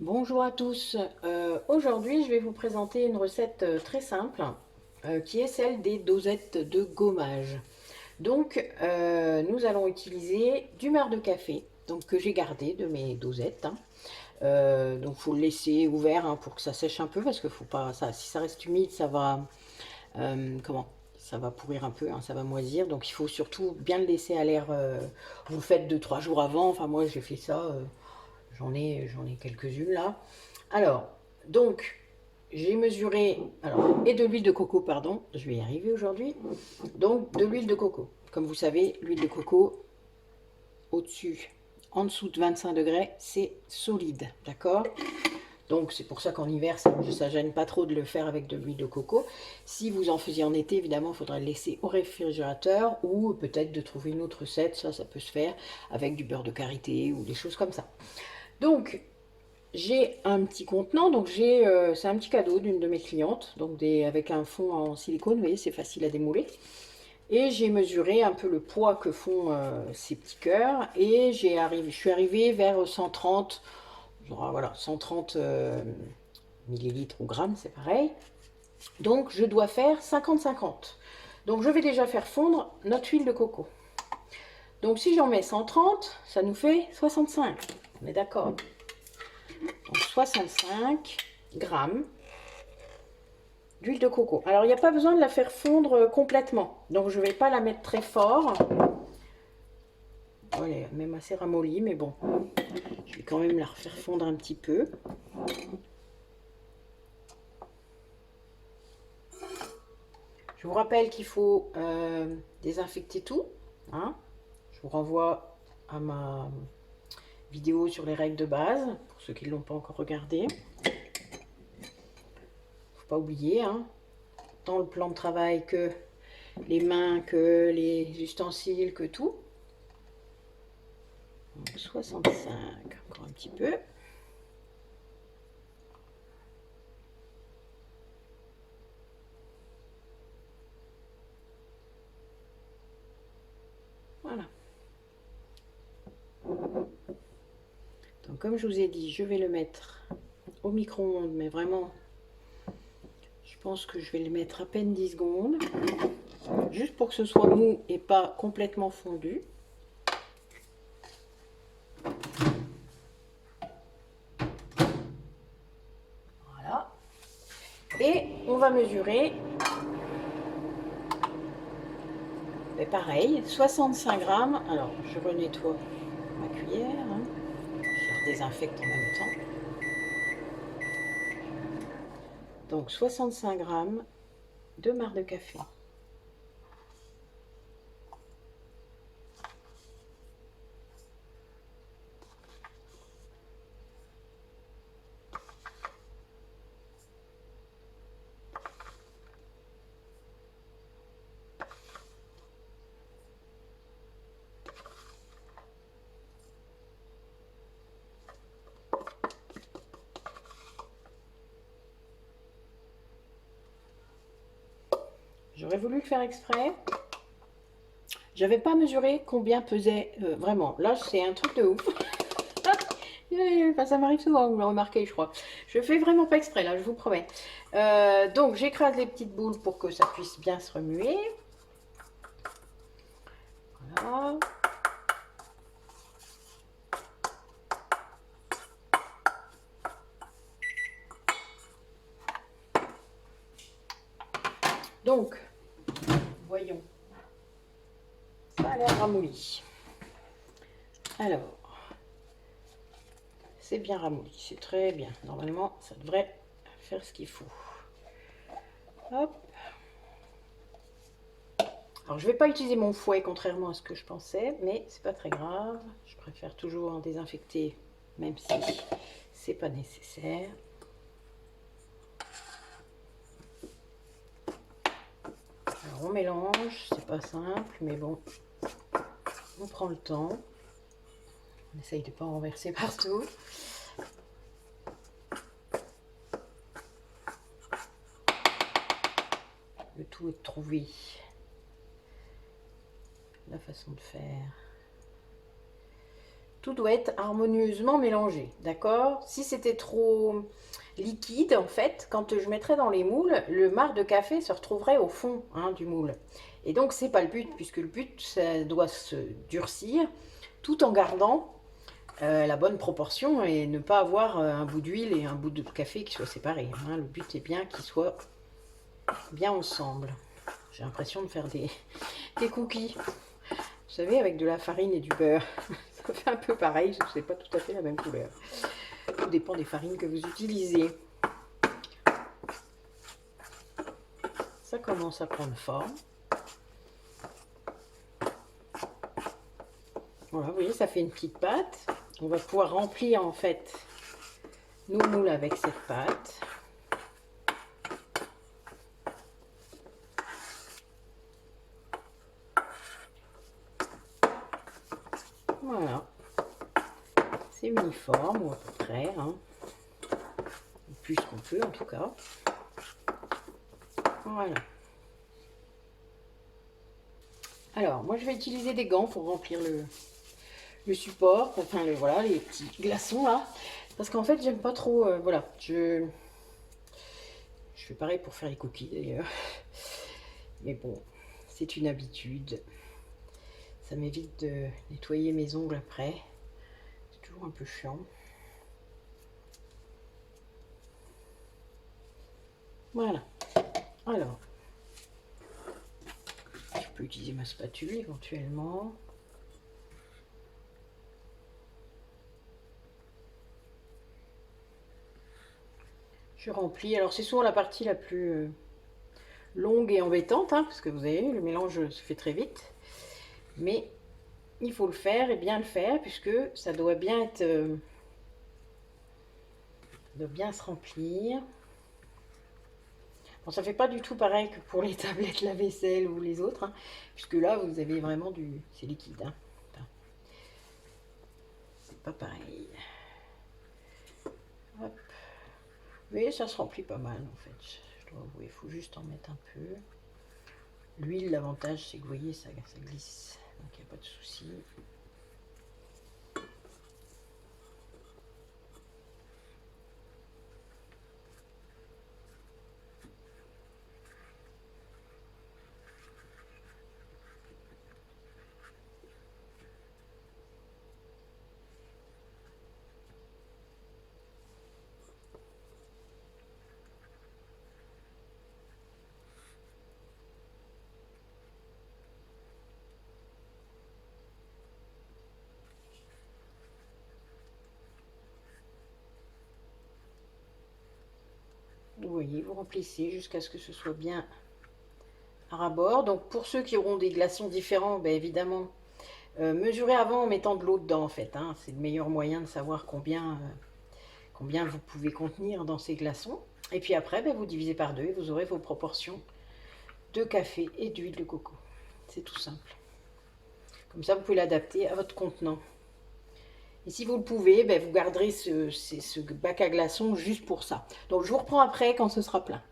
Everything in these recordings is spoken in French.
Bonjour à tous. Aujourd'hui, je vais vous présenter une recette très simple qui est celle des dosettes de gommage. Donc, nous allons utiliser du marc de café donc, que j'ai gardé de mes dosettes. Donc, il faut le laisser ouvert pour que ça sèche un peu parce que faut pas, ça, si ça reste humide, ça va, comment? Ça va pourrir un peu, ça va moisir. Donc, il faut surtout bien le laisser à l'air. Vous le faites 2-3 jours avant. Enfin, moi, j'ai fait ça. J'en ai quelques-unes là. Alors, donc, j'ai mesuré, et de l'huile de coco, pardon, je vais y arriver aujourd'hui. Donc, de l'huile de coco. Comme vous savez, l'huile de coco, au-dessus, en dessous de 25 degrés, c'est solide, d'accord? Donc, c'est pour ça qu'en hiver, ça ne gêne pas trop de le faire avec de l'huile de coco. Si vous en faisiez en été, évidemment, il faudrait le laisser au réfrigérateur ou peut-être de trouver une autre recette, ça peut se faire avec du beurre de karité ou des choses comme ça. Donc, j'ai un petit contenant, donc c'est un petit cadeau d'une de mes clientes, donc avec un fond en silicone, vous voyez, c'est facile à démouler. Et j'ai mesuré un peu le poids que font ces petits cœurs, et je suis arrivée vers 130, voilà, 130 millilitres ou grammes, c'est pareil. Donc je dois faire 50-50. Donc je vais déjà faire fondre notre huile de coco. Donc si j'en mets 130, ça nous fait 65. On est d'accord? Donc 65 grammes d'huile de coco. Alors, il n'y a pas besoin de la faire fondre complètement. Donc, je ne vais pas la mettre très fort. Elle est même assez ramollie, mais bon. Je vais quand même la faire fondre un petit peu. Je vous rappelle qu'il faut désinfecter tout. Hein. Je vous renvoie à ma vidéo sur les règles de base, pour ceux qui ne l'ont pas encore regardé. Il ne faut pas oublier, tant le plan de travail que les mains, que les ustensiles, que tout. Donc 65, encore un petit peu. Voilà. Donc comme je vous ai dit, je vais le mettre au micro-ondes, mais vraiment, je pense que je vais le mettre à peine 10 secondes, juste pour que ce soit mou et pas complètement fondu. Voilà. Et on va mesurer, mais pareil, 65 grammes. Alors, je renettoie ma cuillère, je la désinfecte en même temps. Donc 65 grammes de marc de café. J'aurais voulu le faire exprès. J'avais pas mesuré combien pesait vraiment. Là, c'est un truc de ouf. Enfin, ça m'arrive souvent, vous le remarquez, je crois. Je fais vraiment pas exprès, là, je vous promets. Donc, j'écrase les petites boules pour que ça puisse bien se remuer. Voilà. Donc, voyons. Ça a l'air ramolli. Alors, c'est bien ramolli, c'est très bien. Normalement, ça devrait faire ce qu'il faut. Hop. Alors, je ne vais pas utiliser mon fouet, contrairement à ce que je pensais, mais c'est pas très grave. Je préfère toujours en désinfecter, même si c'est pas nécessaire. Alors, on mélange, c'est pas simple, mais bon, on prend le temps. On essaye de ne pas en renverser partout. Le tout est de trouver la façon de faire Tout doit être harmonieusement mélangé, d'accord? Si c'était trop liquide, en fait, quand je mettrais dans les moules, le marc de café se retrouverait au fond, hein, du moule. Et donc, c'est pas le but, puisque le but, ça doit se durcir tout en gardant la bonne proportion et ne pas avoir un bout d'huile et un bout de café qui soient séparés, hein. Le but est bien qu'ils soient bien ensemble. J'ai l'impression de faire des cookies, vous savez, avec de la farine et du beurre. Ça fait un peu pareil, ce n'est pas tout à fait la même couleur. Tout dépend des farines que vous utilisez. Ça commence à prendre forme. Voilà, vous voyez, ça fait une petite pâte. On va pouvoir remplir en fait nos moules avec cette pâte. Voilà. C'est uniforme, ou à peu près, hein. Plus qu'on peut en tout cas. Voilà. Alors, moi je vais utiliser des gants pour remplir le support, enfin voilà, les petits glaçons là. Parce qu'en fait, j'aime pas trop, voilà, je fais pareil pour faire les cookies d'ailleurs. Mais bon, c'est une habitude. Ça m'évite de nettoyer mes ongles après. C'est toujours un peu chiant. Voilà. Alors, je peux utiliser ma spatule éventuellement. Je remplis. Alors, c'est souvent la partie la plus longue et embêtante, hein, parce que vous avez le mélange se fait très vite. Mais il faut le faire et bien le faire, puisque ça doit bien être... doit bien se remplir. Bon, ça fait pas du tout pareil que pour les tablettes lave-vaisselle ou les autres, hein, puisque là, vous avez vraiment du... c'est liquide. Hein. Enfin, c'est pas pareil. Hop. Vous voyez, ça se remplit pas mal, en fait. Je dois avouer, il faut juste en mettre un peu. L'huile, l'avantage, c'est que vous voyez, ça glisse. Donc, il n'y a pas de souci. Vous voyez, vous remplissez jusqu'à ce que ce soit bien à ras-bord. Donc, pour ceux qui auront des glaçons différents, ben, évidemment, mesurez avant en mettant de l'eau dedans, en fait. Hein. C'est le meilleur moyen de savoir combien vous pouvez contenir dans ces glaçons. Et puis après, ben, vous divisez par deux et vous aurez vos proportions de café et d'huile de coco. C'est tout simple. Comme ça, vous pouvez l'adapter à votre contenant. Et si vous le pouvez, ben, vous garderez ce bac à glaçons juste pour ça. Donc, je vous reprends après quand ce sera plein.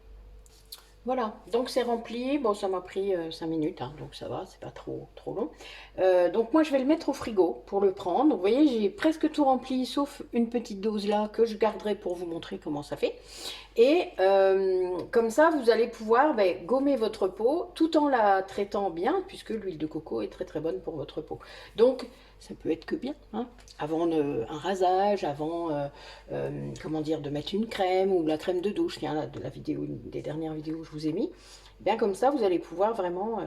Voilà, donc c'est rempli. Bon, ça m'a pris 5 minutes, hein, donc ça va, c'est pas trop long. Donc moi, je vais le mettre au frigo pour le prendre. Donc, vous voyez, j'ai presque tout rempli, sauf une petite dose là que je garderai pour vous montrer comment ça fait. Et comme ça, vous allez pouvoir ben, gommer votre peau tout en la traitant bien, puisque l'huile de coco est très très bonne pour votre peau. Donc, ça peut être que bien, hein. Avant un rasage, avant comment dire, de mettre une crème ou la crème de douche, tiens, là, de la vidéo, une des dernières vidéos que je vous ai mis. Bien comme ça, vous allez pouvoir vraiment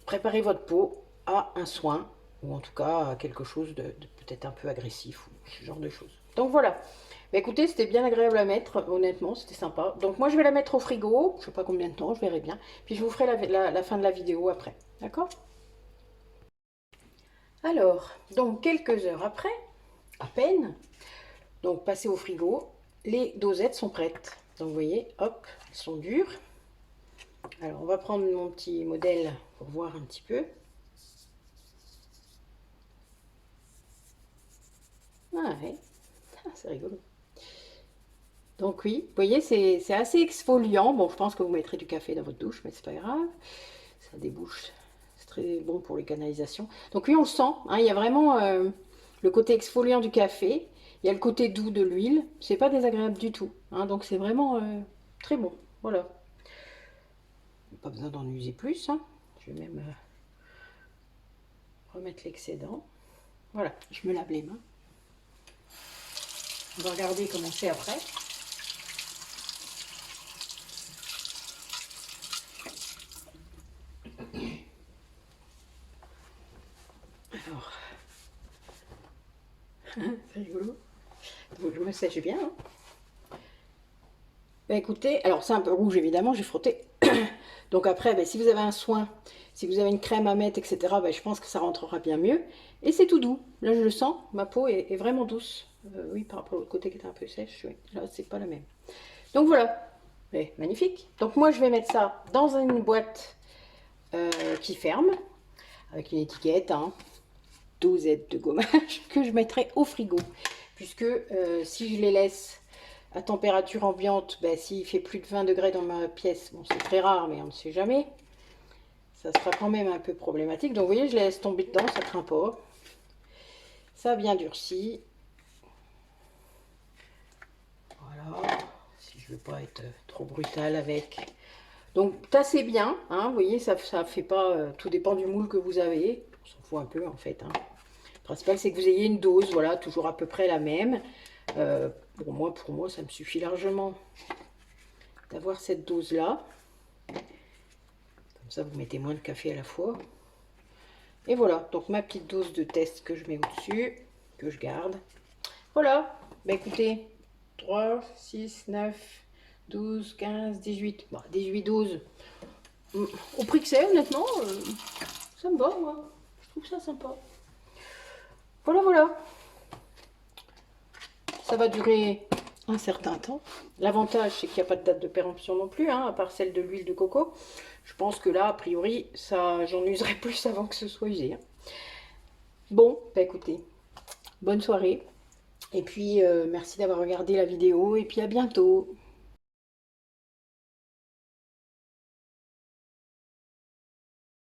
préparer votre peau à un soin, ou en tout cas à quelque chose de peut-être un peu agressif, ou ce genre de choses. Donc voilà. Bah écoutez, c'était bien agréable à mettre, honnêtement, c'était sympa. Donc moi je vais la mettre au frigo, je sais pas combien de temps, je verrai bien. Puis je vous ferai la fin de la vidéo après, d'accord? Alors, donc quelques heures après, à peine, donc passé au frigo, les dosettes sont prêtes. Donc vous voyez, hop, elles sont dures. Alors on va prendre mon petit modèle pour voir un petit peu. Ah ouais, c'est rigolo. Donc oui, vous voyez, c'est assez exfoliant. Bon, je pense que vous mettrez du café dans votre douche, mais c'est pas grave. Ça débouche, c'est très bon pour les canalisations. Donc oui, on le sent, hein, il y a vraiment le côté exfoliant du café, il y a le côté doux de l'huile, c'est pas désagréable du tout, hein, donc c'est vraiment très bon, voilà. Pas besoin d'en user plus, hein. Je vais même remettre l'excédent. Voilà, je me lave les mains. On va regarder comment c'est après. Alors, c'est rigolo. Donc, je me sèche bien. Hein. Bah, écoutez, alors c'est un peu rouge évidemment, j'ai frotté. Donc après, bah, si vous avez un soin, si vous avez une crème à mettre, etc., bah, je pense que ça rentrera bien mieux. Et c'est tout doux. Là, je le sens, ma peau est vraiment douce. Oui, par rapport au côté qui était un peu sèche, oui. Là, c'est pas la même. Donc voilà, mais magnifique. Donc moi, je vais mettre ça dans une boîte qui ferme, avec une étiquette, hein, dosette de gommage, que je mettrai au frigo. Puisque si je les laisse à température ambiante, ben, s'il fait plus de 20 degrés dans ma pièce, bon c'est très rare mais on ne sait jamais, ça sera quand même un peu problématique. Donc vous voyez, je les laisse tomber dedans, ça craint pas. Ça a bien durci. Voilà, si je veux pas être trop brutal avec. Donc tassez bien, hein, vous voyez, ça fait pas, tout dépend du moule que vous avez, on s'en fout un peu en fait. Hein. Le principal c'est que vous ayez une dose, voilà, toujours à peu près la même. Pour moi, ça me suffit largement d'avoir cette dose-là. Comme ça, vous mettez moins de café à la fois. Et voilà, donc ma petite dose de test que je mets au-dessus, que je garde. Voilà, bah écoutez, 3, 6, 9, 12, 15, 18. Bon, 18 doses. Au prix que c'est, honnêtement, ça me va, moi. Je trouve ça sympa. Voilà, voilà. Ça va durer un certain temps. L'avantage, c'est qu'il n'y a pas de date de péremption non plus, hein, à part celle de l'huile de coco. Je pense que là, a priori, ça, j'en userai plus avant que ce soit usé. Hein. Bon, bah écoutez, bonne soirée. Et puis, merci d'avoir regardé la vidéo. Et puis, à bientôt.